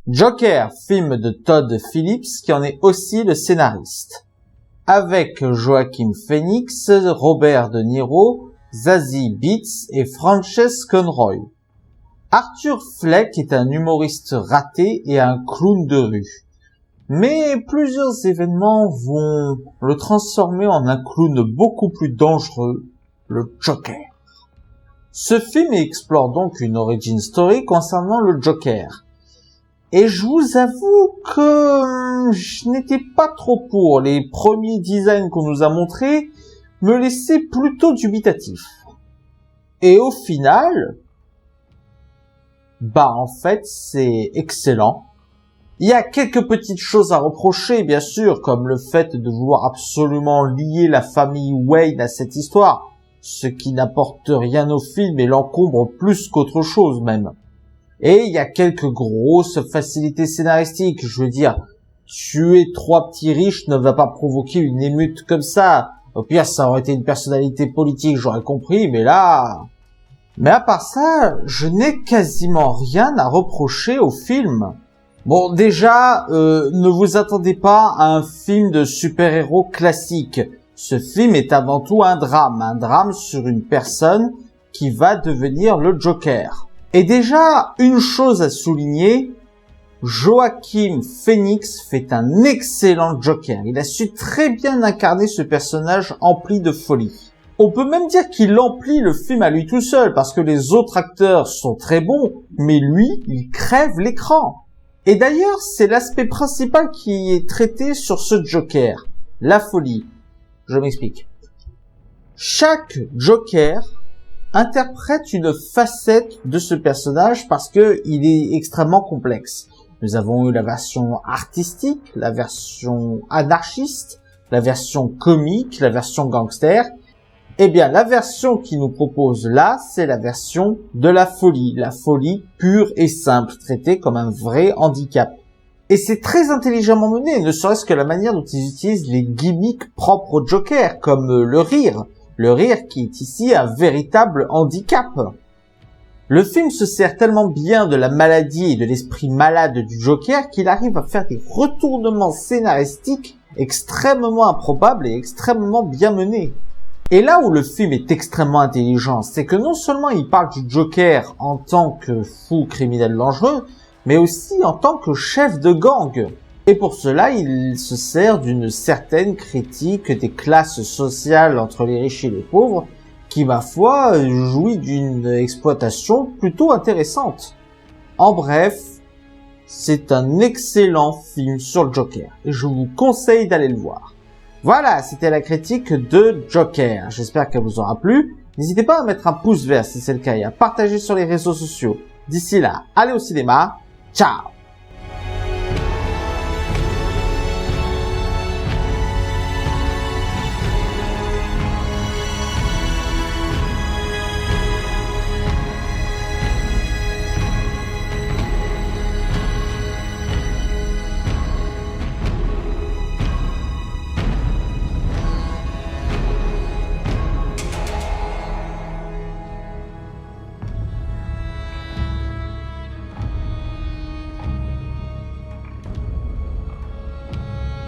Joker, film de Todd Phillips, qui en est aussi le scénariste. Avec Joaquin Phoenix, Robert De Niro, Zazie Beetz et Frances Conroy. Arthur Fleck est un humoriste raté et un clown de rue. Mais plusieurs événements vont le transformer en un clown beaucoup plus dangereux, le Joker. Ce film explore donc une origin story concernant le Joker. Et je vous avoue que je n'étais pas trop pour. Les premiers designs qu'on nous a montrés me laissaient plutôt dubitatif. Et au final, en fait, c'est excellent. Il y a quelques petites choses à reprocher, bien sûr, comme le fait de vouloir absolument lier la famille Wayne à cette histoire, ce qui n'apporte rien au film et l'encombre plus qu'autre chose même. Et il y a quelques grosses facilités scénaristiques. Je veux dire, tuer 3 petits riches ne va pas provoquer une émeute comme ça. Au pire, ça aurait été une personnalité politique, j'aurais compris, mais là... Mais à part ça, je n'ai quasiment rien à reprocher au film. Bon, déjà, ne vous attendez pas à un film de super-héros classique. Ce film est avant tout un drame sur une personne qui va devenir le Joker. Et déjà, une chose à souligner, Joaquin Phoenix fait un excellent Joker. Il a su très bien incarner ce personnage empli de folie. On peut même dire qu'il emplit le film à lui tout seul, parce que les autres acteurs sont très bons, mais lui, il crève l'écran. Et d'ailleurs, c'est l'aspect principal qui est traité sur ce Joker, la folie. Je m'explique. Chaque Joker interprète une facette de ce personnage parce que il est extrêmement complexe. Nous avons eu la version artistique, la version anarchiste, la version comique, la version gangster. Eh bien, la version qu'il nous propose là, c'est la version de la folie pure et simple, traitée comme un vrai handicap. Et c'est très intelligemment mené, ne serait-ce que la manière dont ils utilisent les gimmicks propres au Joker, comme le rire. Le rire qui est ici un véritable handicap. Le film se sert tellement bien de la maladie et de l'esprit malade du Joker qu'il arrive à faire des retournements scénaristiques extrêmement improbables et extrêmement bien menés. Et là où le film est extrêmement intelligent, c'est que non seulement il parle du Joker en tant que fou criminel dangereux, mais aussi en tant que chef de gang. Et pour cela, il se sert d'une certaine critique des classes sociales entre les riches et les pauvres, qui, ma foi, jouit d'une exploitation plutôt intéressante. En bref, c'est un excellent film sur le Joker, et je vous conseille d'aller le voir. Voilà, c'était la critique de Joker. J'espère qu'elle vous aura plu. N'hésitez pas à mettre un pouce vert si c'est le cas et à partager sur les réseaux sociaux. D'ici là, allez au cinéma. Ciao!